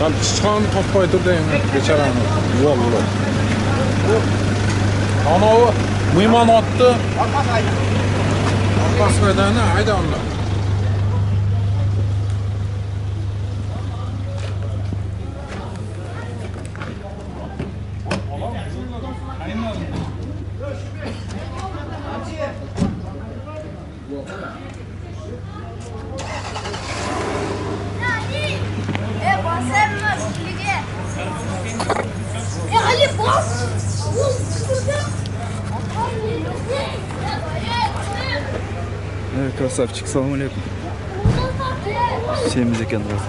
Там тышқан таппай тұр деймін, бечараны. Уолла. Анауы мыйман атты. Арқасыданы айда онда. Красавчик, салам алейкум. Семіз екен раз.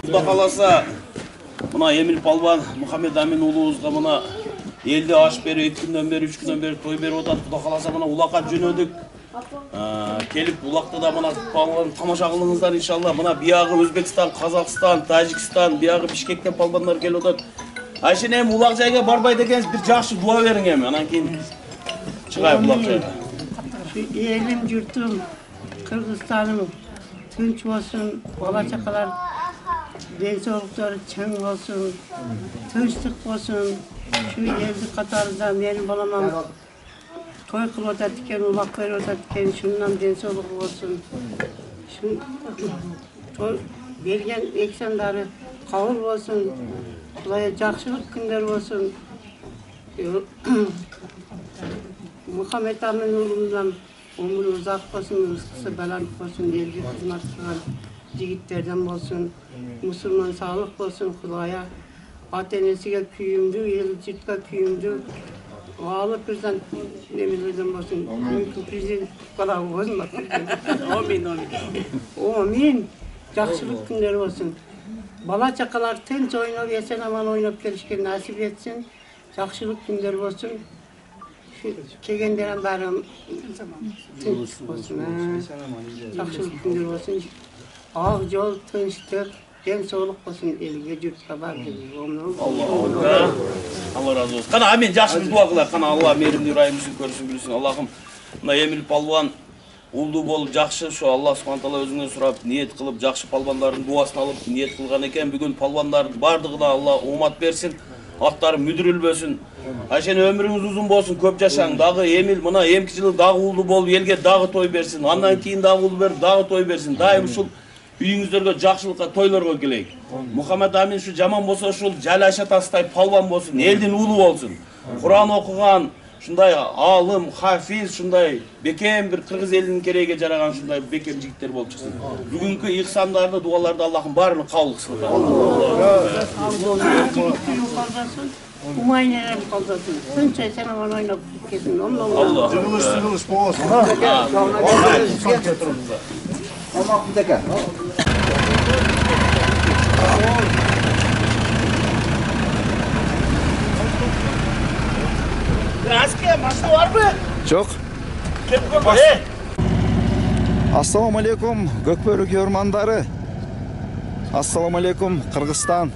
Құда қаласа, мына Эмил Палван Мұхаммед Амин ұлуызға мына елде аш бері, 2 күннен бері, 3 күннен бері той беріп отады. Құда қаласа мына улаққа жөнөдік. Келіп улақты да мына палван тамаша қылыңыздар иншалла. Мына бияғы Өзбекстан, Қазақстан, Тажикстан, бияғы Бишкектен палвандар келіп отады. Айшен әм улақ жайға барбай дегеніз бір жақшы дуа берің әм. Анан кейін шығайық улақ жайға. Елім жұртым, Қырғызстаным тынч болсын, бала чақалар денсаулықтары чың болсын, тыныштық болсын. Şu елді қатарында менің баламам той қылып отады екен, улақ беріп отады екен, шыннан денсаулығы болсын. Той берген эксандары қабыл болсын, Құдай жақсылық күндер болсын. Мұхаммед Амин ұлымдан өмірі ұзақ болсын, ыстықсы баланып болсын, елге қызмат қылған жігіттерден болсын, мұсылман саулық болсын, Құдайға ата-енесіге күйімді, ел жұртқа күйімді, алып бірден немелерден болсын, мүмкін президент балағы болсын. Амин. Жақсылық күндер болсын. Бала чақалар тынч ойнап, есен аман ойнап келішкен насip етсін. Жақсылық күндер болсын. Келгендерін бәрі тынч болсын. Жақсылық күндер болсын. Ақ жол, тыныштық, денсаулық болсын, елге жұртқа бар. Allah razı olsun. Kana amin жақсы bir dua kılar. Kana Allah merimli rayımızın көрсін білсін. Allah'ım mına Emil Palvan улду болып жақсы, şu Allah Subhanahu Taala өзіңнен сұрап, ниет қылып, жақсы палвандардың дуасын алып, ниет қылған екен. Бүгін палвандардың бардығына Allah омат берсін, аттары мүдірілбесін. Айшен өміріңіз ұзын болсын, көп жашаң. Дағы Эмил мына емкі жылы дағы улду болып, елге дағы той берсін. Андан кейін дағы улду беріп, дағы той берсін. Дайым шул үйіңіздерге жақсылыққа тойларға келейік. Мұхаммед Амин шу жаман болса шул жалайша тастай палван болсын, елдің улы болсын. Құран оқыған, шундай алым, хафиз, шундай бекем бір қырғыз елінің кереге жараған шундай бекем жігіттер болып шықсын. Бүгінгі иқсандарды, дуаларды Аллахым барын қаулы қылсын. Umayneler kaldırsın. Tınç sen aman oynap kesin. Allah. Cıvılış boğazın. Ama bir dakika. Asker masa var mı? Çok. Assalamu alaikum Gökbörük yormanları. Assalamu alaikum Kırgızstan.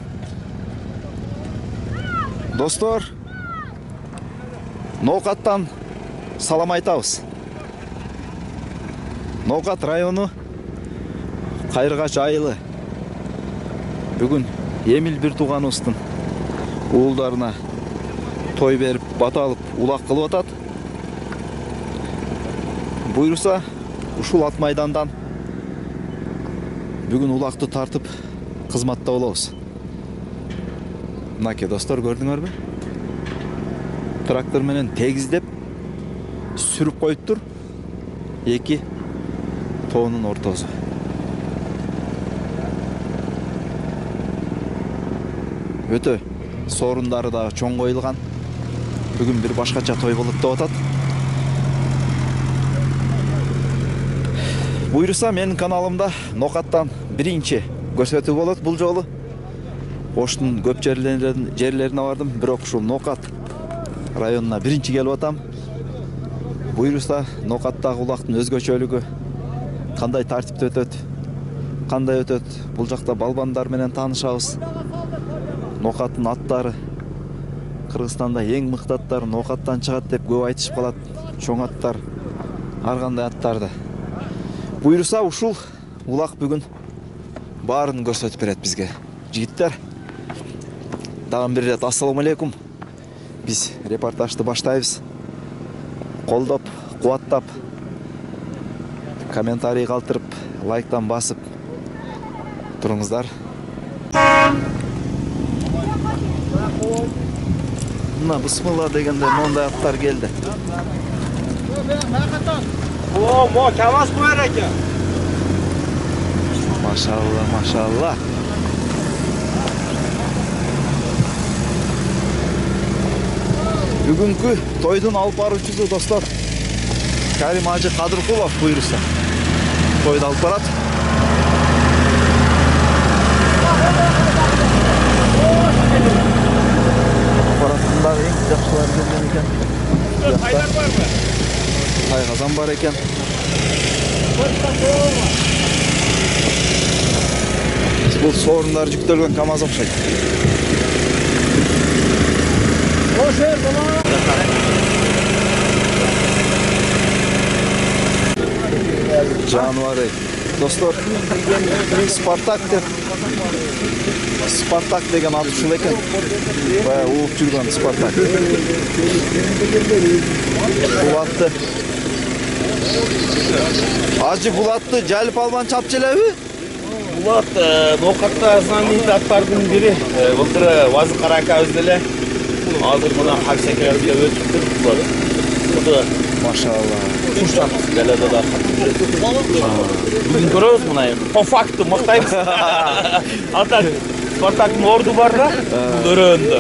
Dostlar, Ноқаттан салам айтабыз. Ноқат району Қайырғаш айылы. Бүгін Эмил бір туғаныбыздың уылдарына той беріп, бата алып, улақ қылып атады. Бұйырса, ушул ат майдандан бүгін улақты тартып қызматта болабыз. Мынаке достар, көрдіңер бе? Трактор менен тегіздеп сүріп қойып тұр. Екі тоғының ортасы. Өте сорындары да чоң қойылған. Бүгін бір башқача той болып та отады. Бұйырса менің каналымда Ноқаттан бірінші көрсету болады бұл жолы. Оштың көп жерлеріне бардым, бірақ ушул Ноқат районуна биринчи келип атам. Буюрса, Нокаттагы улактын өзгөчөлүгү кандай тартипте өтөт? Кандай өтөт? Бул жакта балбандар менен таанышабыз. Нокаттын аттары Кыргызстанда эң мыкты аттар Нокаттан чыгат деп көп айтышып калат. Чоң аттар, ар кандай аттарды. Буюрса, ушул улак бүгүн баарын көрсөтүп берет бизге. Жигиттер, дагы бир ирет ассаламу алейкум. Биз репортажды баштайбыз. Колдоп, кубаттап, комментарий калтырып, лайктан басып туруңуздар. Мына бисмилла дегенде мондай аттар келди. О, мо камаз коер экен. Машалла, машалла. Бүгүнкү тойдун алып баруучусу достор Карим Ажы Кадыркулов буйруса. Тойду алып барат. Аппаратындагы эң жакшылар келген экен. Кайдар барбы? Тайгазан бар экен. Бул сорундар жүктөлгөн КАМАЗ окшойт. Жануары. Достор, Спартак деген аты ушул экен. Бая ууп жүргөн Спартак. Бул атты Ажы бул атты Жайыл палбан чапчы элеби? Бул ат Нокатта знаменит аттардын бири. Былтыр Вазы Карака өзделе. Азыр мына Хаксекерде өтүптүр. Бул Машалла. Куштан галада да. Бүгүн көрөбүз мына по факту мактайбыз. Ата Спартактын орду бар да, өрөөндө.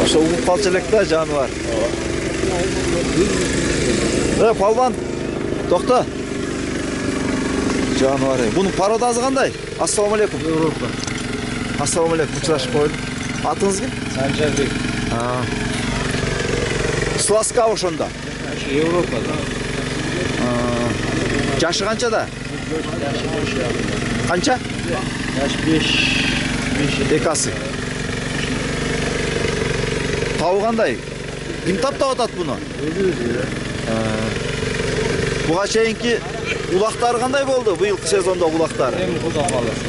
Ошо угуп калчу элек да жаныбар. Палбан, токто. Жаныбары. Бунун пародасы кандай? Ассаламу алейкум. Ассаламу алейкум. Учурашып койдум. Атыңыз ким? Санжарбек. Сласка ошондо. Европада. Жашы канчада? Канча? Жаш 5. Экасы. Табы кандай? Ким таптап атат буну? Буга чейинки улактары кандай болду? Быйылкы сезондо улактары? Эми Куда каласы.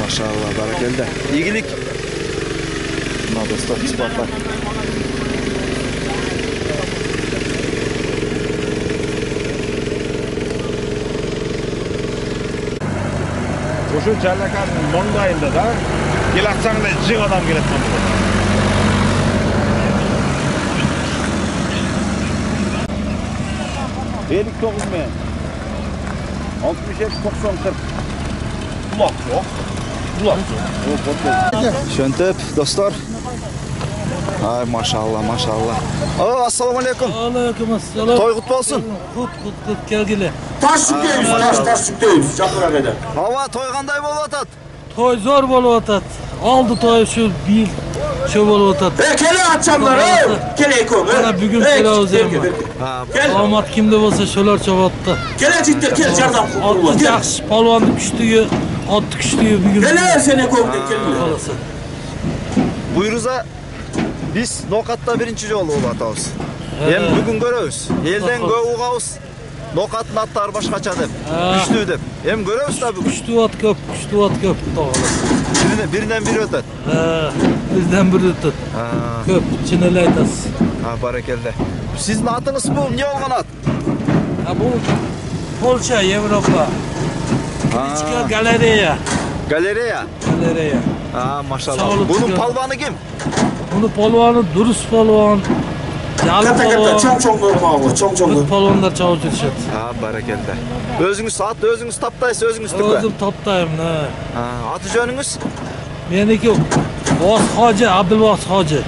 Машалла, баракелде. Игилик. Мына достор, Спартак. Ошо Жалаканын моңдайында да ел атсаңда жиң адам келет сонда. Belik 9 men. 67 90 40. Kulak yok. Kulak yok. Şöntep dostlar. Ay maşallah maşallah. Assalamu alaikum. Aleykümselam. Toy kutlu olsun. Kut kelgili. Taş yükleyiniz, taş yükleyiniz. Çakıra kadar. Hava toy kanday bolup atat? Toy zor bolup atat. Aldı toy şu bil şu bolup atat. Kele atacağımlar, kele koy. Bana bugün kele özlem var. Gel. Amat kimde bolsa şöler çoğalttı. Kele ciddi, kele jardan kurulur. Altı yaxşı palvandı küçtüğü, attı küçtüğü bugün. Kele sene koy, kele. Buyuruza biz Nokat'ta birinci jolu olup atabız. Hem bugün göröbüz. Elden көп uğabız. Nokat'ın atları başkaça dep. Güçlü dep. Hem göröbüz tabi. Küçtüğü at köp. Birinden biri ötet. Bizden biri ötet. Köp, çineli aytas. Barakelde. Sizin atınız bu, ne olgan at? Bu Polşa, Avrupa. Kliçka Galeriya. Galeriya. Maşallah. Sağ olun, Bunun çıkıyor. palvanı kim? Bunu palvanı Durus palvan. Yalı Kata palvan. çok normal, çok. Kız palvanlar çavuş etişet. Barakelde. Özünüz at, özünüz taptaysa özünüz tükü. Özüm taptayım ne. Atı jönünüz? Meniki Boğaz Hacı, Abdülboğaz Hacı.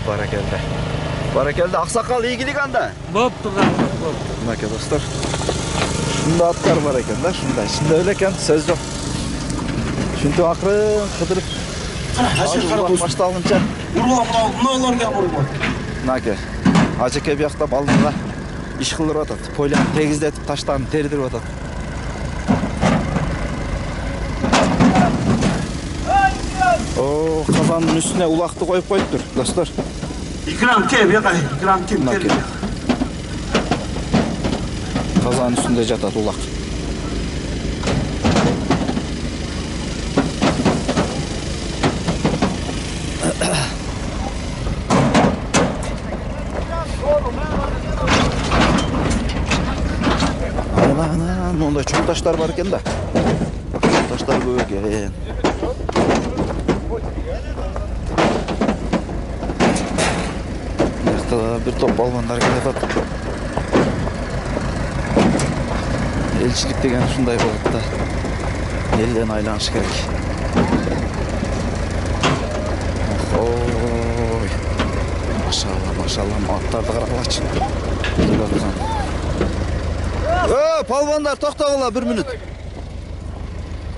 Barakelde. Barakelde. Aksakal iyigilik anda. Boptu rahmet. Bak dostlar. Şunda atlar var eken da. Şunda. Şimdi öyle eken söz yok. Şimdi akırın kıdırıp Ulaq baştalgınça. Mınalar da vurma. Nake. Ajeke buyakta balдарға iş kılır atat. Poylan tegizletip taşlarını terdirip atat. O kazanın üstüne ulaktı koyup koyuptur dostlar. İkram kim ya? İkram kim? Nake. Kazanın üstünde jatat ulak. Ana, onda çok taşlar var eken da. Taşlar koyuyor eken. Bir top balvanlar geliyor. Elçilik degen şunday bolot da. Elden aylanış gerek. Oy. Maşallah atlardı qaraqlaç. Palvanlar to'xtag'lar 1 minut.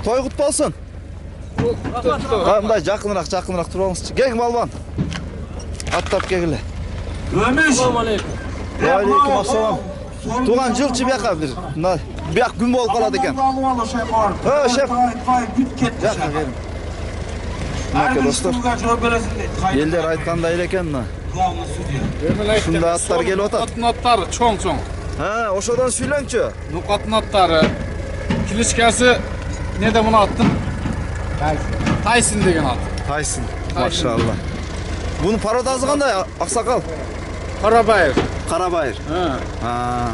To'y qut bolsun. Qanday yaqinroq turib olingizchi. Keng palvan. Attap kelgile. Ömüş. Assalomu alaykum. Wa alaykum assalom. Tuğan жылчы buyoqqa bir. Buyoq gün bo'lib qoladi ekan. Ha, şef. Жақын келin. Naka dostlar. Elder aytqanday ekan mı? Şunda atlar kelip atat. Atlar çoğ. Ha, oşodan süylengçi. Nukatın atları. Kilişkası ne de bunu attın? Tyson degen at. Tyson. Maşallah. Bunun parodazı qanday Aksakal? Karabayır. Ha.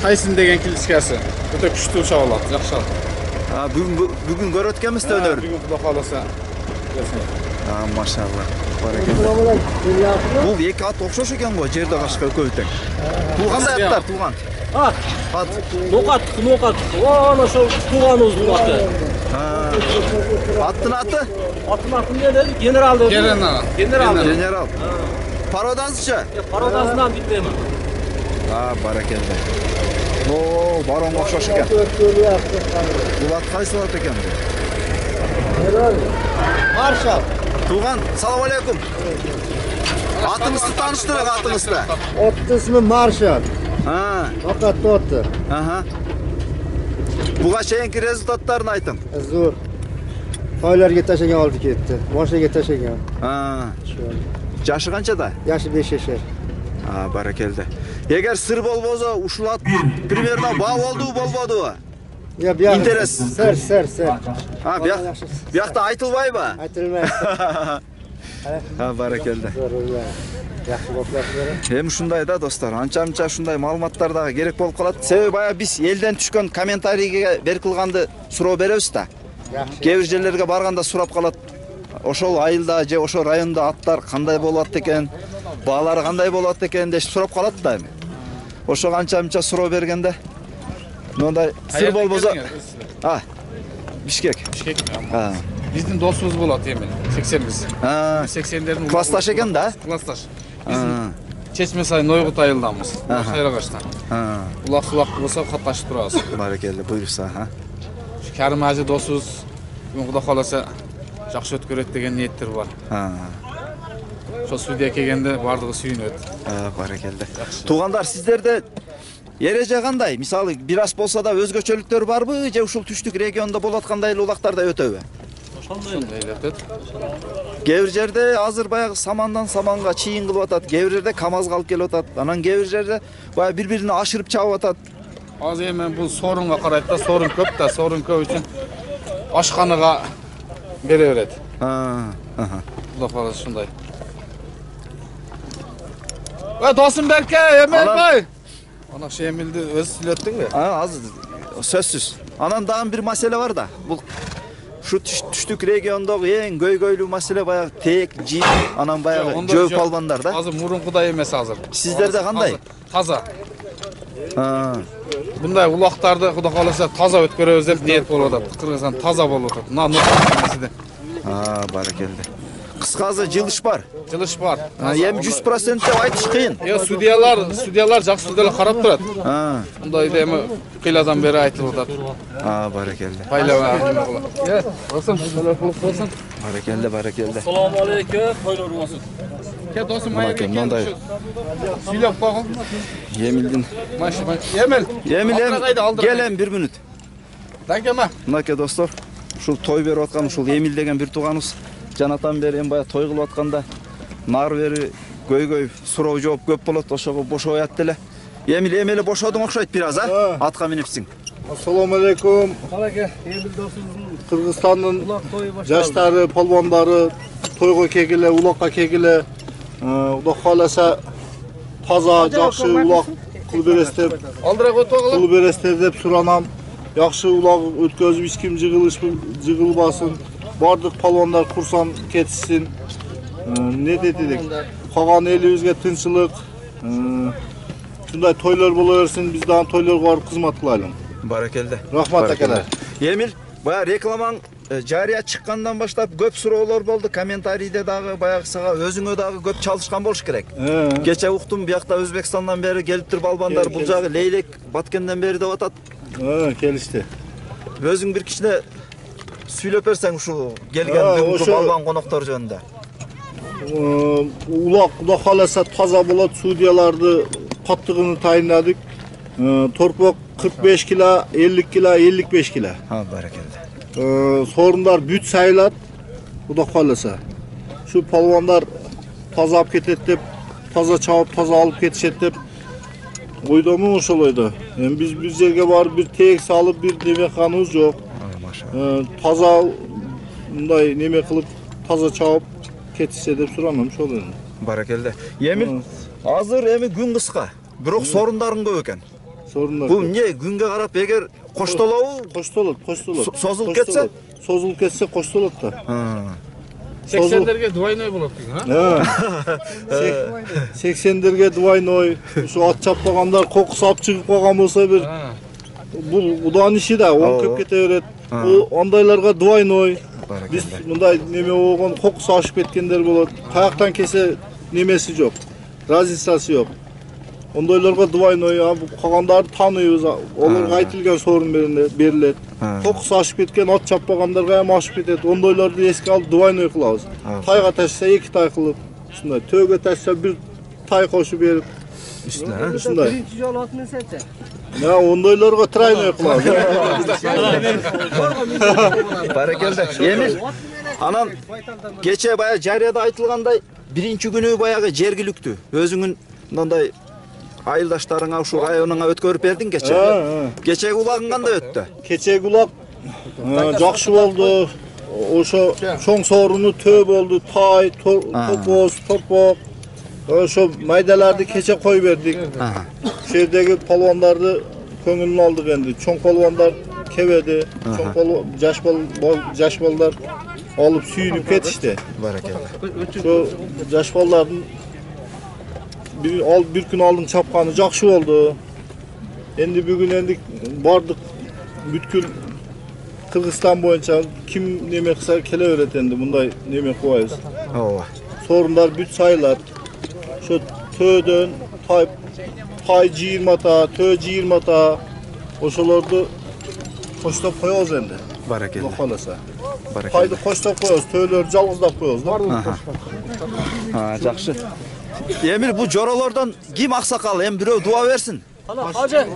Tyson degen kilişkası. Öte küçük uşaq olat, yaxşı. Ha, bugün görötkemiz de önör. Bugün Xudo xolasa. Ha, maşallah. Barakallah. Bu iki at okşoş eken bu, jerde kaşka köytek. Bu qanday atlar, tuğan? At. At. Nokat. Ana şu tuğanız bu atı. Ha. Attın atı? Atın ne dedi? General dedi. General. Parodazıca. Parodasından bitti mi? Ha, barakallah. Oo, baron okşoş eken. Bu at qaysı at eken bu? Marshal. Tuğan, salam aleykum. Atınızı tanıştırın atınızı. Otun ismi Marshal. Ha. Fakat ottu. Aha. Buga çeyinki rezultatlarını aytın. Zo'r. Toylarga tashagan oldi ketdi. Mashinaga tashagan. Ha. Yaşı qanchada? Yashi 5 yashar. Ha, barakallah. Eğer sır bolboza uşulat примерно bağ oldu bolbodu. Ya bir interes. Ser. Ha, bu yoqda aytılmaymi? Aytilmaydi. Ha, barakallah. Yaxshi boqlar. Hem şunday da dostlar, ança şunday malumatlar da gerek bolup kalat. Sebebi baya biz elden düşkön kommentariyge berkilgandı suroo berебиз da. Кээ бир жерлерге барганда сурап калат. Ошол айылда же ошол районда аттар кандай болот экен, баалары кандай болот экен деп сурап калат да эми. Ошо анча суроо бергенде мындай сыр болбосо. Ha, Бишкек. Ha. Биздин досубуз болот эми 80биз. Ha. 80'lerin Классташ экен да? Классташ. Чечме сайын Ойгут айылдамыз. Кайрагачтан. Ha. Улак болсо катташып турабыз. Barakallah, buyursa ha. Karim Aji dosubuz. Бүгүн Кудай кааласа жакшы өткөрөт деген ниеттер бар. Ha. Ошо студия келгенде бардыгы сүйүнөт. Ha, barakallah. Tuğanдар сиздерде эреже кандай? Мисалы, бир аз болсо да өзгөчөлүктөр барбы же ушул түштүк региондо болот кандай эле улактарда өтөбү? Ошондой эле өтөт. Кээ бир жерде азыр баягы самандан саманга чийин кылып атат, кээ бир жерде КамАЗга алып келип атат. Анан кээ бир жерде баягы бири-бирине ашырып чабып атат. Азыр эми бул сорунга карайт да, сорун көп да, сорун көп үчүн ашканыга бере берет. Аха. Кудай кааласа ушундай. Досунберке, Эмелбай. Ана şu Emil'di öz сүйлөттүңбү? Азыр сөзсүз. Анан дагы бир маселе бар да. Бул şu түштүк региондогу эң көйгөйлүү маселе баягы тек, жип, анан баягы жөө палбандар да. Азыр мурункудай эмес азыр. Сиздерде кандай? Таза. Bunday ulaqtardı Xudo xolasa toza o'tkiramiz deb niyat bo'lib o'tadi. Qirg'iziston toza bo'lib o'tadi. Ha, barakallah. Кыскасы жылыш бар. Жылыш бар. Эми 100% деп айтыш кыйын. Судьялар жакшы деле карап турат. Мындай эми кыйладан бери айтылып атат. Баракелде. Байлаба. Досум, болсын. Баракелде. Assalomu alaykum, to'ylar bo'lsin. Ке досум, мындай сүйлөп койгон. Эмилдин. Эмил, келем 1 мүнөт. Дакема. Мынакей достор, ушул той берип аткан ушул Эмил деген бир тууганыбыз жанатан бери эми баягы той кылып атканда нары бери көйгөй суроо жооп көп болот, ошого бошоп атты эле. Эмил эле бошодуң окшойт бир аз, атка минипсиң. Assalomu alaykum. Aka, Emil do'stimizning Qirg'izistonning uloq to'yi boshlandi. joshlari, polvonlari to'yga kelgile, uloqqa kelgile. Xudo xolasa toza, yaxshi uloq qilib berasiz deb, Aldırak o'tog'lar. qilib berasiz deb so'ranam. Yaxshi uloq o'tkazib hech kim jig'ilbasin. Bardiq polvonlar xursand ketishsin. Ne dedik? Qolgan elimizga tinchlik, shunday to'ylar bo'laversin, bizdan to'ylarga borib xizmat qilaylik. Баракелде. Rahmat akalar. Эмил, баягы рекламаң жария чыккандан баштап көп суроолор болду, комментарийде дагы баягы сага өзүңө дагы көп чалышкан болуш керек. Кече уктум биякта Өзбекстандан бери келип туруп албандар, бул жагы Лейлек Баткенден бери деп атат. Kelishdi. Өзүң бир кичине сүйлөп берсең ушул келген бүгүнкү балбан коноктор жөнүндө. Uloq Xudo xolasa toza bo'ladi, sudyalarni qattig'ini tayinladik. Torpoq 45 kilo, 50 kilo, 55 kilo. Barakelde. Sorunlar büt sayılat. Xudo xolasa. Şu polvonlar toza olib ketadi deb, toza chopib, toza olib ketishadi deb o'ydaman o'shal o'yda. Biz yerga borib bir tek solib bir nima qilganimiz yo'q. Toza bunday nima qilib, toza chopib ketishse deb so'raman o'shal o'yda. Barakelde. Emil, hazır эми күн кыска, бирок sorunların көп экен. Sorunlar. Bu ne günge qarap eğer koştolabı Koştolot. sozulup ketse? Sozulup ketse koştolot da. 80'lerge двойной bo'ladi deydi, ha? 80'lerge двойной. Şu at çapmaganlar kokusu ap çıkıp qo'ygan bo'lsa bir bu udan işi de on köp ketaveradi. O ondaylarga двойной. Biz bunday neme bo'lgan kokusu aşıp ketkenler bo'ladi. Qayoqdan kese nemesi yok. Razisasi yok. Ondaylarga двойной, qolganlarni tanıyız. Onlarga aytilgan sorun beriladi. Kokusu aşıp ketken at çapmaganlarga ham aşıp ketadi. Ondaylarni eski alып двойной qilamiz. Tayga tashsa 2 tay qilib, shunday to'ga tashsa bir tay qo'shib berib, shunday. Birinchi jol otminsa-chi. Ya ondaylarga traynoy qilamiz. Barakelde. Emil, anan geçe bayağı jariyada aytılganday birinci günü bayağı jergilüktü. Özüңүн мындай айылдаштарыңа ушул районуңа өткөрүп бердиң кече. Кечеги улагың кандай өттү? Kechegi ulaq жақсы болды. Ошо чоң сооруну төө болду, тай, топоз, топок. Ошо майдаларды кече кой бердик. Şu yerdeki polvonlarni көңүлүн алдык энди. Чоң polvonlar kebedi. Чоң polvon, жаш балдар алып сүйүнүп кетишти. Barakelde. Şu жаш балдардын bir gün aldın çapkanı жақсы oldu. Endi bugün endi bardık бүткүл Kırgızistan boyunca kim neme kısa kele öğretendi bunday neme koyuz. Sorunlar büt sayılar. Şu tövdön tay 20 ta, tö 20 ta. Oşalardı koştap koyuz endi. Barakelde. Lokalasa. Barakelde. Taydı koştap koyuz, töleri жалғыздап koyuz. Жақшы. Emil bu jorolardan kim aksakal? Hem birөө dua versin. Hacı.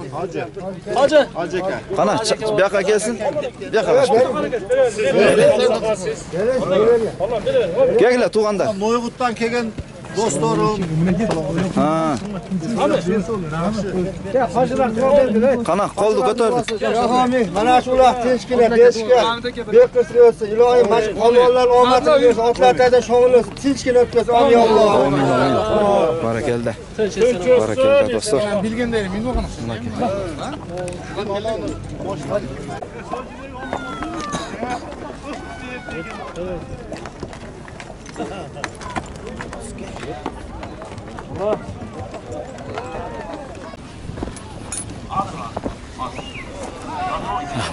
Hacı. Qana, bu yoqqa kelsin. Bu yoqqa qaç. Kelinglar tuğandar. Noygut'tan kelgen dostlarım. Qana, qo'lni ko'tardi. Amin. Mana shu uloq tinchgina beshga bekirtirsa, iloyim mashq polvonlar omadini bersin, otlarda sho'ng'ilib tinchgina o'tkazsin. Amin Alloh. Amin. Barakelde. Barakelde dostlar. Bilgenlerim, men o'qinaman.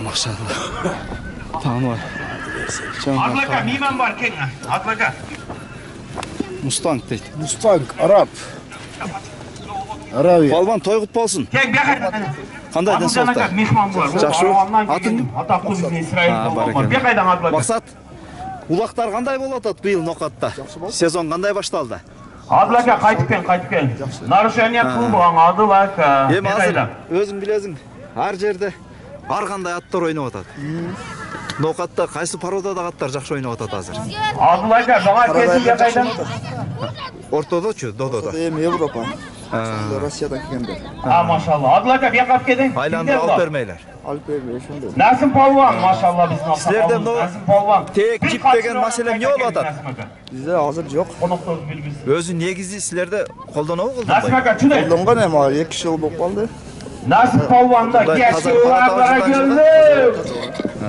Maşallah. Tamam var. Atlaka, miman var kenga. Atlaka. Mustang deydi. Mustang, Arap. Arabi. Балбан той құт болсын. Қандай денсаулықта? Жақсы. Атын? Атақты біздің Исраил А, болған. барекелді. Бек айдан Абдулла. Мақсат, улақтар қандай болады биыл Ноқатта? Сезон қандай башталды? Адылака қайтып кел. Нарушение клубы Адылака. Ем азыр, өзің білесің, ар жерде ар қандай аттар ойнап атады. Ноқатта қайсы пародада аттар жақсы ойнап атады азыр? Адылака жаңа кезінде қайдан? Ортода чу, додода. Эми Европа. Россиядан келгендер. Машалла. Адылака бияқап келдің. Айландырып алып бермейлер. Алып бербей ошондой. Насым Палуан, машалла біздің Сіздерде ақсақалымыз. мынау Насым Палуан. тек жиппеген мәселе не болып атады? Бизде азыр жок. Қонақтар білбіз. Өзі негізі сілерді қолдануы Насым қолданбай. ака, чудай. Колдонгон эми 2 жыл болуп калды. Насым Палуанда Құдай кешкі қазақ ұлағылара Қаратау келді.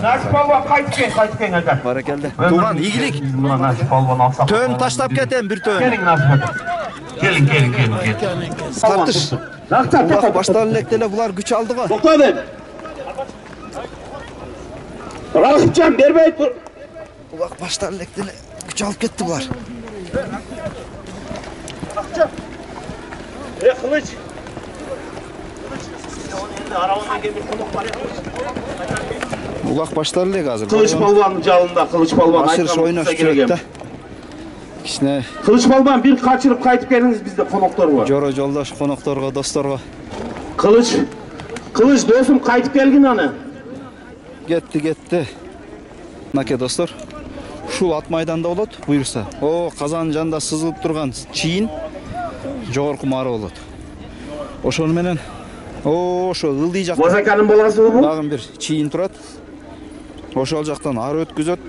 Насым Палуан қайтып кел ака. Барекелді. Туған, игілік. Мына Насым Палуан ақсақал. Төн таштап кетем бір төн. Келің Насым ака. Келің. Тартыш. Улақ баштан электеле бұлар күч алды ғой. Тоқтадым. Рахымжан бермей тұр. Улақ баштан электеле күч алып кетті бұлар. Қылыш. Улақ баштан элек азыр. Қылыш балбанның жалында, Қылыш балбан Ашырыш ойнаш жүректі. Кішіне Қылыш балбан бір қачырып қайтып келіңіз бізде қонақтар бар. жоро жолдаш, қонақтарға, достарға. Қылыш досым қайтып келгін аны. Кетті. Наке достар, ушул ат майданда болот, буйрса. О, казанын жанында сызылып турган чийин жогорку мары болот. Ошону менен ошо ылдый жакта Бозаканын баласы бұл? дагы бир чийин турат. Ошол жактан ары өткүзөт.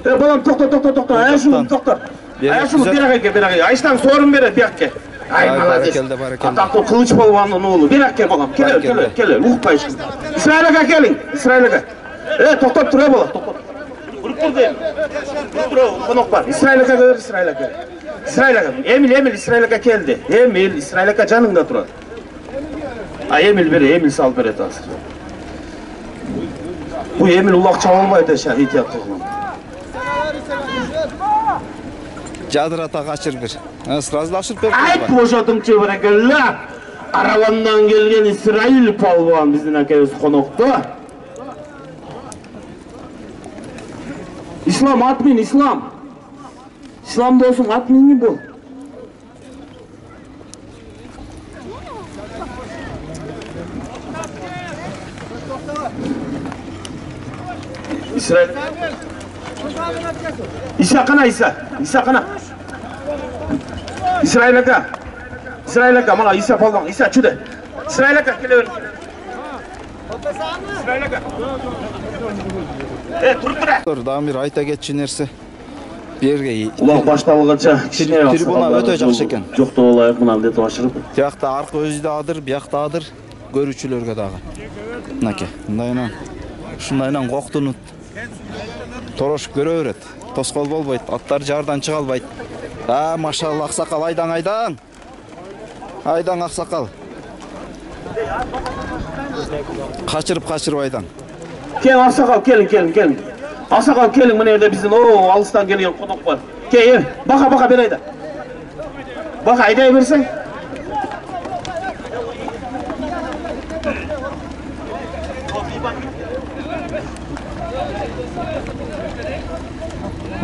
Балам тоқта. Аяшым тоқта. Аяшым береке. Айштан сорын берет бияқке. Ай, молодец. Барекелді. Атақты Қылыш балбанның оğlu. Береке балам. Келе. Ұқпайшын. Исраил ака келің. Исраил ака. Тоқтап тұра бала. Тұрып тұр дейм. Қонақ бар. Исраил ака көр, Исраил ака. Исраил ака. Эмил, Исраил ака келді. Эмил, Исраил ака жаныңда тұрады. Эмил бере, Эмил салып берет азыр. Bu Emil ulaq çalınmaydı şəhid yaptığım. Жадырата качыр бир. Сразлашып берди. Ayt boşadım çevirekelle. Arabandan gelgen İsrail palvan bizden akayız konukta. İslam atmin, İslam. İslam da olsun atmini bu. İsrail. İsa kana İsa. İsa kana. İsrail aka. İsrail aka mala İsa palvan. İsa çüde. İsrail aka gelever. İsrail aka. Turup dur. Дагы бир айта кетчү нерсе. Берге Улак башталганча кичине трибуна өтө жакшы экен. Жоктоп алайык мына деп башырып. Тиякта аркы өзү да адыр, биякта адыр көрүүчүлөргө дагы. Мынакей, ушундайынан коктунут. Торошуп көрө берет. Тоскоол болбойт, аттар жардан чыга албайт. Машалла аксакал, айдаң. Айдаң аксакал. Качырып айдаң. Кел аксакал, келин. Аксакал келин, мына жерде биздин алыстан келген конок бар. Кел, бака бер айда. Бака айдай берсең.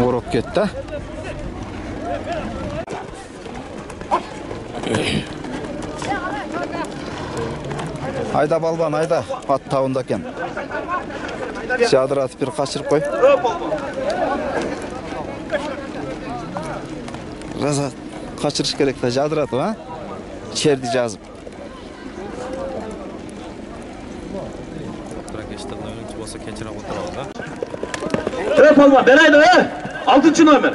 Ороп кетти. Айда балбан, айда. Ат табында экен. Жадыратып бир качырып кой. Раза качырыш керек да, жадыратып, а? Черди жазып. Palvan, beri ayda, 6. nömer.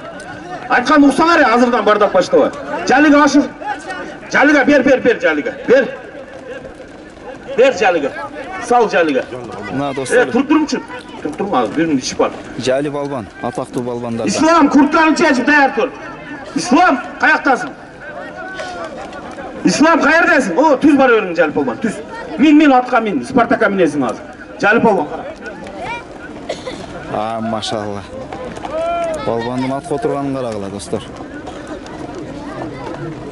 Aytkan uksana ya, hazırdan bardak başta. Caliga aşır. Caliga, ber Caliga. Ber Caliga. Sal Caliga. Na dostlar. Turup durma, birinin işi var. Cali balban, ataklı balbanlar. İslam, kurtlarını çeşip dayar dur. İslam, kayaktasın. İslam, kayırdasın. O, tüz var öğrenin Cali Palvan, tüz. Min, atka min, Spartak'a minesin ağzı. Cali Palvan. Maşallah. Balbandın at oturganын карагыла достор.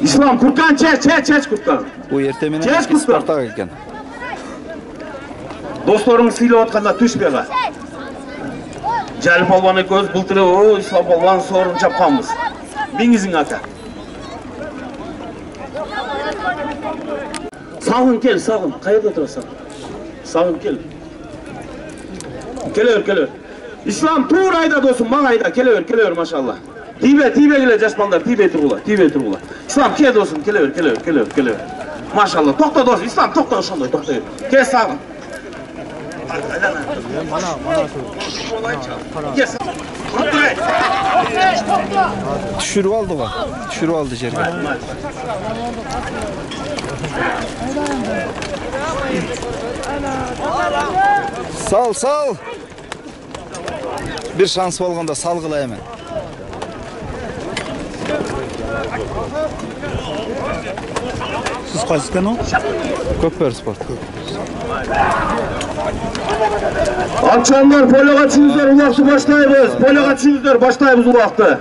İslam Kurkan çeç Kurkan. Bu ertemenen Çek eski Kurkan. Spartak eken. Dostlarını siyle atkanda düşmeye. Jalil Palvan eköz bulturu o İslam Palvan sorun çapkanmız. Bingizin aka. Sağın gel sağın. Kayırda oturasın. Sağın gel. Geliyor. İslam Tuğray'da dostum Mağay'da geliyor maşallah. Tibe gele jaşpanlar tibe turula. İslam gel dostum geliyor. Maşallah tokta dostum İslam tokta ошондой tokta. Gel sağın. Düşürüp aldı bak. Düşürüp aldı жерге. Sal. Bir şans болгондо салгыла эмен. Siz qaysikan o? Көкбөр спорт. Alçanlar polyaga çıkızlar ulaqtı başlayımız. Polyaga çıkızlar başlayımız ulaqtı.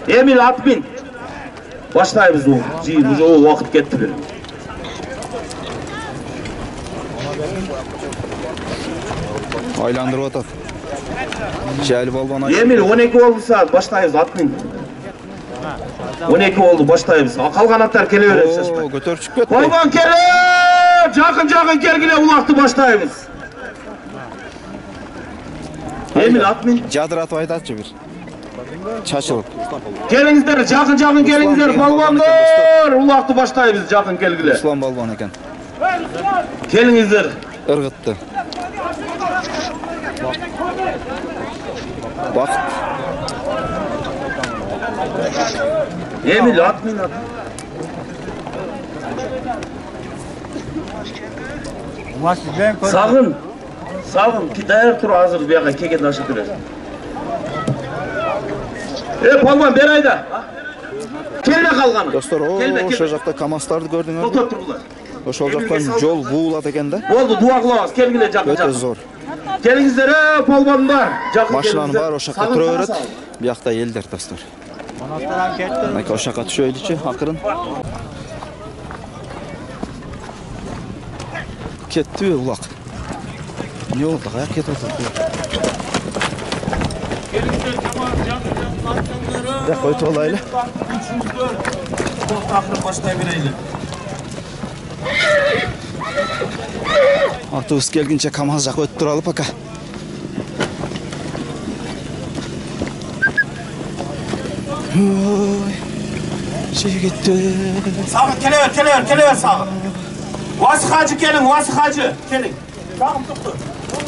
Emil Atmin. Başlayımız o. O vakit gitti bir. Aylandırıp atat. Jalil Palvan Emil 12 oldu saat başlayımız Atmin. 12 oldu başlayımız. Kalgan atlar keleverek şaşpay. Götörüp çıkıp ketti. Polvan kele! Jakın kergile ulaqtı başlayımız. Emil Atmin. Jadыратып айтатчы bir. Çaçılıp. Gelingizler, jakın gelingizler. Polvanlar ulaqtı başlayımız jakın kelgile. Islam Palvan eken. Gelingizler. Irgıtты. Bak. Emil Atmin. Sağın ki dayanıp dur hazır bir yaka keken aşık durar. Palvan bir ayda. Kelme kalganı. Dostlar o jakta kamastарды gördüңөр. To'xtab turdilar. Ошол жактан жол буулат экен да. Oldu dua kılabız. Kelgile Өтө jakın. зор. Kelingizler palvanlar. Машинанын баары ошол жакка тура берет. Биякта элдер достор. Ошол жакка түшөйлүчү акырын. Кетти улак. Не болду? Каяка кетип атат? Ya koytu olaylı. Otobüs gelgince Kamaz jaka ötüp turalıp aka. Жигиттер. Sağın kelever sağın. Vasi hacı gelin, Vasi hacı. Gelin. Sağın tuttu.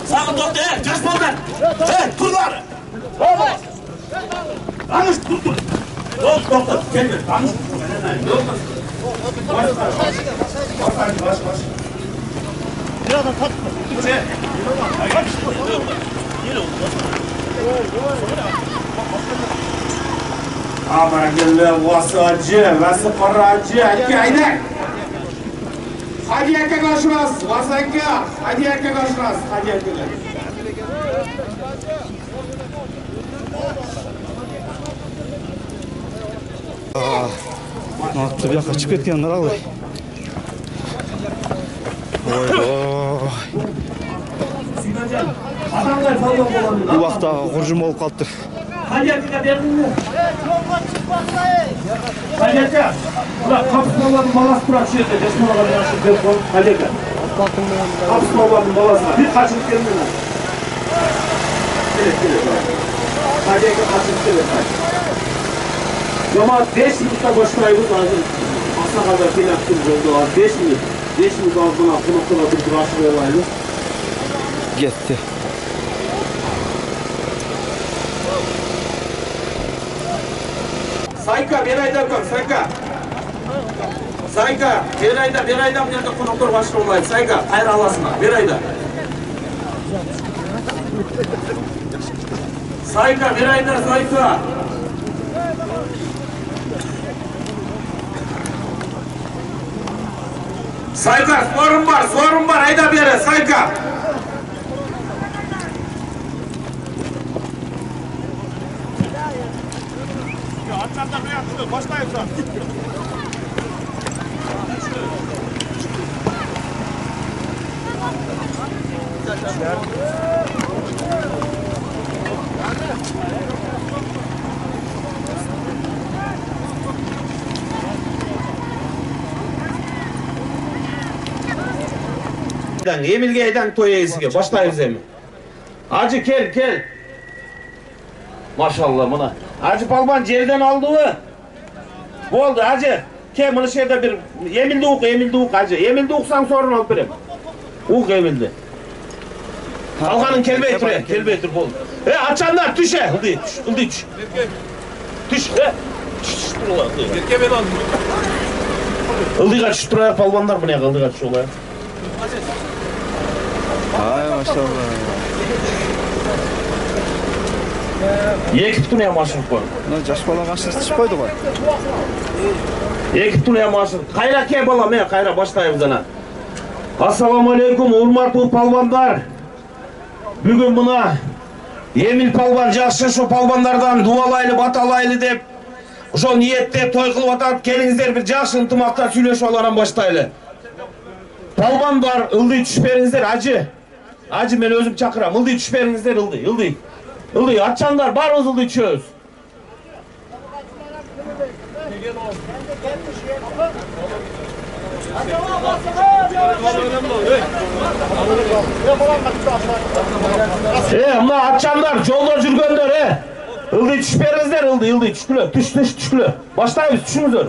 Sağın tuttu. Caş baldan. Turlar. Tanış tuttu. Yok doktor. Gelme. Tanış. Yok. Baş. Biraz da tatlı. Ama gel Vasi hacı, Vasi paracı. İki ayda. Hadi erkek aşırız, Vasakya. Hadi erkek aşırız, hadi erkekler. Ne yaptı bir yaka çıkıp ketkenler ağlay. Adamlar falan olanlar. Bu vakta hurcum olup kalktı. Hadi erkekler derdin mi? Hadi erkek. Ulan kapsımaların balası kurak şey etse, desmaların yaşı telefon. Hadi erkek. Kapsımaların balasına bir kaçırıp gelin mi? Gel. Hadi erkek kaçırıp gelin. Ama 5 minutta başlayımız lazım. Asla kadar bir yaptığımız oldu var. 5 minut. 5 minut altına bu noktada bir duraşlı olaylı. Gitti. Sayka, bir ayda kör, Sayka, bir ayda bu yerde konuklar başlı olaydı. Sayka, hayır Allah'sına, bir ayda. Sayka, bir ayda, Sayka. Sayka, sorun var, ayda bir yere, Sayka. Emilge aydan toy egesiga başlayız emi. Hacı gel. Maşallah mına. Hacı palban yerden aldı mı? Oldu hacı. Gel bunu şeyde bir Emildi uk hacı. Emildi uksan sorun alıp verem. Uk Emildi. Alganın kelbey tur bol. Açanlar düş Ildı düş. Düş Ildıga düş turaya palbanlar bu ne Ildıga düş olaya. Ay maşallah. Екі түнея машын қой. Жаш бала қашты түшпайды ғой. Екі түнея машын. Қайра ке бала, мен қайра баштайымыз ана. Ассаламу алейкум, урматтуу палбандар. Бүгін мына Эмил палбан жақсы шу палбандардан дуалайлы, баталайлы деп, ошол ниеттеп той кылып атат. Келиңиздер бир жақсы ынтымакта сүйлөшүп алардан баштайлы. Палбандар, ылдый түшүп бериңиздер, Acı men özüm çakıram. Ildı düş berinizler Ildı. Açanlar barımız ıldı çöz. Mına açanlar, yolda жүрgөндөр, Ildı düş berinizler Ildı düşkülü. Düşkülü. Başlayız düşünüzдөр.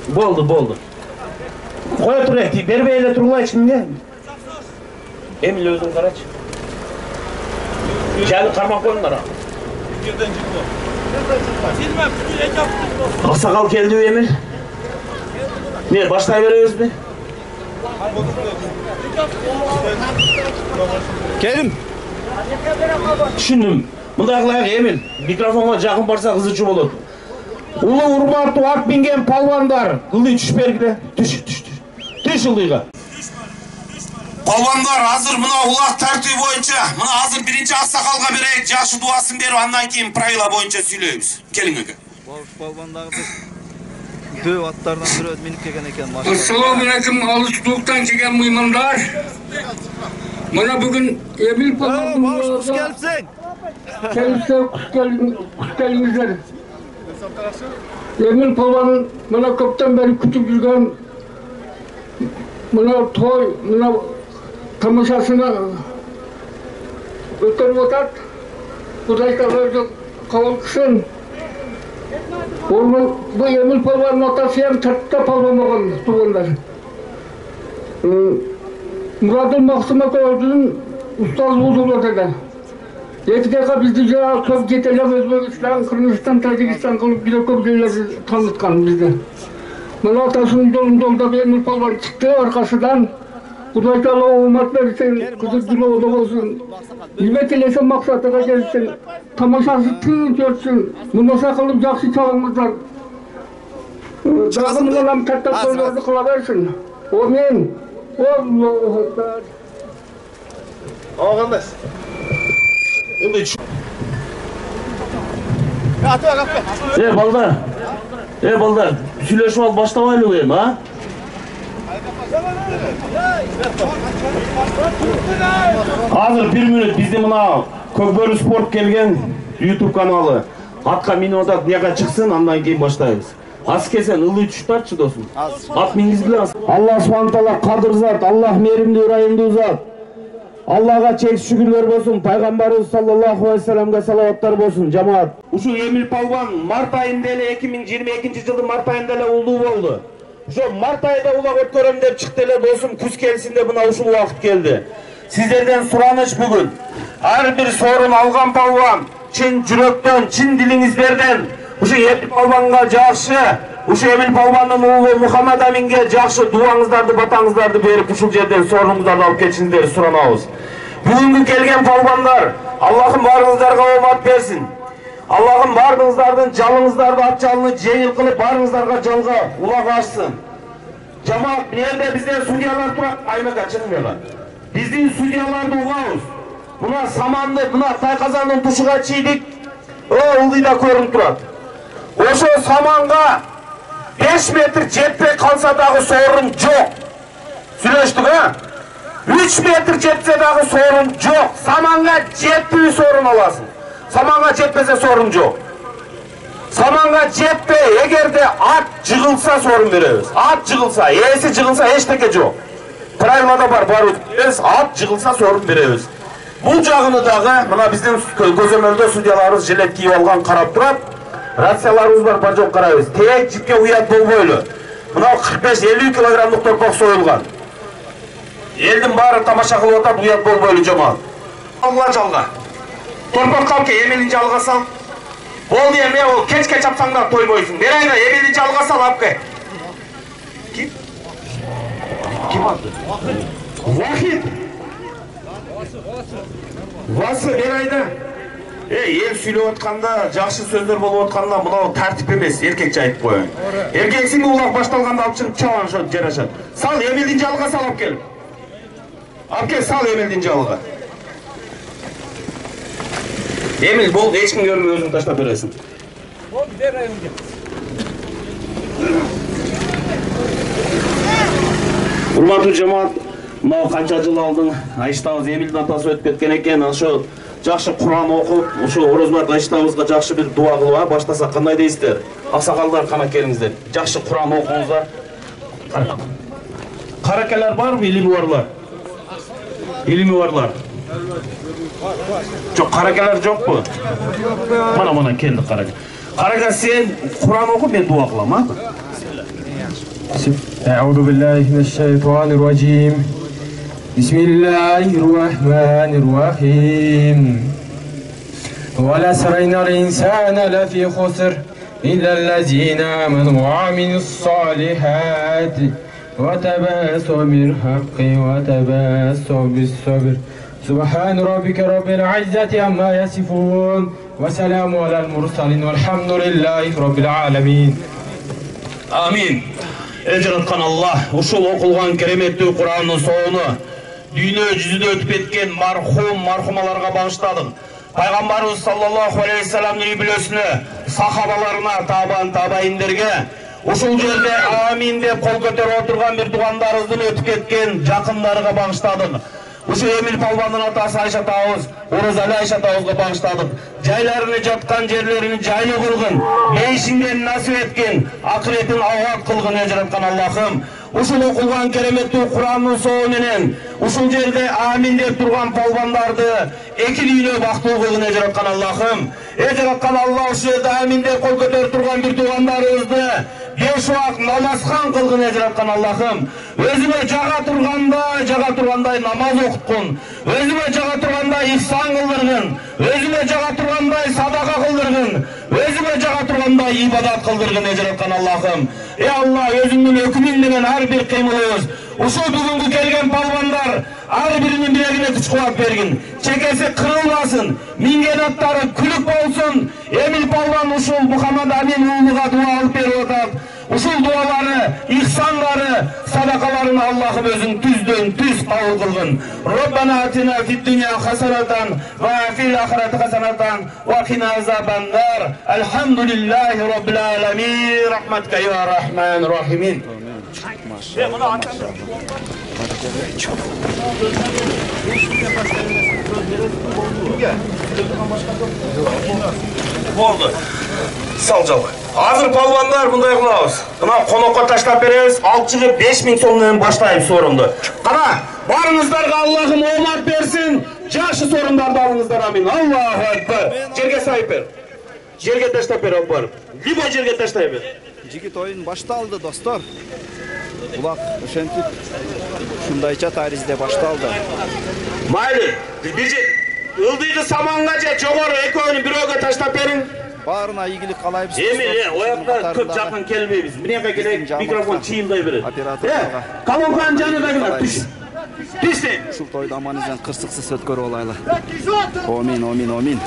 Boldu. Koya turek, berbeyle turulay şimdi. Emil özün karaç. Kendi karmak koyunlar ha. Aksakal geldi Emil. Ne, başlayıveriyoruz mi? Kerim. Düşündüm. Mındaqlayaq Emil. Mikrofonga жақын барса kızıcı olur. Ulu urmartu at bingen palvandar. Ildı düş bergide. Düş. Düş ıldıga. Palvandar hazır mına ulaq tartibi boyunca. Mına hazır birinci aksakalga berek. Жақшы duasın berip andan keyin правила boyunca söyleyemiz. Kelin aka. Palvanдағы дөп аттардан бирөө минип келген экен. Assalamu alaikum, alışıklıktan çeken mıymanlar. Bana bugün Emil Palvan'ın Hoş gelipsin. Kendisi kuş gelinizler. Emil Palvan'ın bana köpten beri kütüp yürgen bana toy, bana tamaşasına ötürüp otat. Kudaytalarca kavalkısın. Bu Emil Palvan'ın atası hem tırtta palvan olған туғандар. Murad'ın Maksım'a koyduğun ustaz bozulmadı. Etkaka bizde já köp getelem Özbekistan, Kırgızistan, Tacikistan kılıp bir de köp yerleri tanıtkan bizde. Bana atasının dolunda Emil Palvan çıktı arkasından. Kuday Teala olmak versin, kızı dili olsun. Hizmet eylesin maksatına gelsin. Tamaşası tüm görsün. Bundan kılıp jakşı çalыңыздар. Dağımın alam tatta koylarını kılaversin. Amin. Allahu Ekber. Ağandaş. Balдар. Süleşip al başlamayla uyum ha? Hazır bir minut bizde mına Kökbörü Sport kelgen YouTube kanalı. Atқа minip атат, неға çıksın, andan keyin başlayız. Az kesen ылдый түшүп тарчы досум. Ат мингиз биле. Allah subhanahu taala kadir zat, Allah merimli rahimli zat. Allah'a çeksiz şükürler olsun. Peygamberimiz sallallahu aleyhi ve sellem'e salavatlar olsun cemaat. Uşu Emil Palvan Mart ayında ele 2022 yılın Mart ayında ele ulduğu oldu. Şu Mart ayında ulak ötkörüm dep çıktı ele dostum küz kelsin de buna uşul vakit geldi. Sizlerden suranış bugün. Her bir sorun algan palvan, çin cürökten, çin dilinizlerden, uşu Emil Palvan'a jakşı, uşu Emil Palvan'ın oğlu Muhammed Amin'ge jakşı duаңыздарды, батаңыздарды berip uşul жерден sorunуңуздарды алып кетишиңиздерди суранабыз. Бүгүnkү келген palvanlar, Allah'ım barыңыздарга omат берсин. Allah'ım barыңыздардын жалыңыздарды ат жалыны жеңил кылып, барыңыздарга жалга улак ачсын. Жамаат, мына бизден судьялар турат, аймакка чыгыңдар. Биздин судьяларды угабыз. Buna samandı, buna Tayqazan'ın tuşuğa çiğdik, o ıldıyla көрünüp turат. Oşo samanға 5 metr жетпей kalsa dağı sorun yok. Süreçtik ha? 3 metr jetse dağı sorun yok. Samanga jettiği sorun olasın. Samanga jetpese sorun yok. Samanga jetpey, egerde at jığılsa sorun berебиз. At jığılsa, esi jığılsa eçteke yok. Правилада бар, барыбыз at jığılsa sorun berебиз. Бул жагыны дагы мына биздин көзөмөлдө судьяларыбыз жилет кийип алган карап турат. Рацияларыбыз бар жок карайбыз. Тек жипке уят болбойлу. Мына 45-50 килограммдык торпок союлган. Элдин баары тамаша кылып атат, уят болбойлу жамаат. Алла жалга. Торпок калке эмелин жалга сал. Болду эме ол кечке чапсаң да тойбойсуң. Берайда эмелин жалга сал апке. Ким? Ким аты? Вахид. Васы берайда. Ел сүйлөп атканда, жакшы сөздөр болуп атканда мынау тартип эмес, эркекче айтып коеюн. Эркексиң улак башталганда алып чыгып чабан ошо жарашат. Сал эмелдин жалга сал алып кел. Алып кел, сал эмелдин жалга. Эмил бол, эч ким көрмөй өзүң таштап бересиң. Бол, бер айымга. Урматтуу жамаат, мынау канча жыл алдың Айштабыз Эмилдин атасы өтүп кеткен экен. Ошо жакшы Куран окуп, ошо Орозмарт Айштабызга жакшы бир дуа кылып баштасак кандай дейсиздер? Аксакалдар кана келиңиздер. Жакшы Куран окуңуздар. Каракелер барбы, илими барлар? Илими барлар. Жок, каракелер жокпу? Мана келди караке. Караке, сен Куран окуп, мен дуа кылам, а? أعوذ بالله من الشيطان الرجيم بسم الله الرحمن الرحيم ولسرين الإنسان لفي خسر إلا الذين آمنوا وعملوا الصالحات وتباسوا بالحق وتباسوا بالصبر سبحان ربك رب العزة عما يصفون وسلام على المرسلين والحمد لله رب العالمين آمين. Жараткан Алла, ушул окулган кереметтүү Куранын соonu дүйнө жүзүндө өтүп кеткен мархумаларга багыштадык. Пайгамбарыбыз саллаллаху алейхи саламдын үй бүлөсүнө, сахабаларына, табаиндерге ушул жерде амин деп кол көтөрүп отурган бир туугандарыбыздын өтүп кеткен жакындарыга багыштадык. Ушу Эмил Палбандын атасы Айша атабыз, Оразалы Айша атабызга багыштадык. Жайларыны жаткан жерлерин жайлы кылгын, бейишиңден насип эткен, акыретин абад кылгын жараткан Аллахым. Ушул окулган кереметтүү Куранын соою менен ушул жерде амин деп турган палбандарды эки дүйнө бактылуу кылгын жараткан Аллахым. Жараткан Алла ушул жерде амин деп кол көтөрүп турган бир туугандарыбызды 5 убак намазхан кылгын жараткан Аллахым. Өзүмө жага тургандай намаз окуткун. Өзүмө жага тургандай ихсан кылдыргын. Өзүмө жага тургандай садака кылдыргын. Өзүмө жага тургандай ибадат кылдыргын жараткан Аллахым. Алла, өзүңдүн өкүмүң менен ар бир кыймылыбыз ушул бүгүнкү келген палбандар ар биринин билегине күч кубат бергин. Чекеси кырылбасын, минген аттары күлүк болсун. Эмил палбан ушул Мухаммад Амин уулуга дуа алып берип атат. Ушул дуалары, ихсанлары, садакаларын Аллахым өзүң түздөн түз кабыл кылгын. Роббана атина фид дунья хасанатан ва фил ахирати хасанатан ва кина азабан нар. Алхамдулиллахи роббил аламин. Рахматка я рахман рахимин. Болду. Сал жалга. Азыр палбандар мындай кылабыз. Мына конокко таштап беребиз. Алып чыгып 5000 сом менен баштайбыз сорунду. Кана, барыңыздарга Аллахым оомат берсин. Жакшы сорундарды алыңыздар, амин. Аллаху акбар. Жерге сайып бер. Жерге таштап бер, алып барып. Либо жерге таштай бер. Жигит оюн башталды, достор. Булак ошентип ушундайча таризде башталды. Майлы, бир же ылдыйды саманга же жогору экөөнү бирөөгө таштап бериң. Баарына ийгилик каалайбыз. Оякта көп жакын келбейбиз. Мынека келек, микрофон чыйылдай берет. Колонканын жанындагылар түш. Түштү. Ушул тойду аман эсен кырсыксыз өткөрүп алайлы. Амин, амин, амин.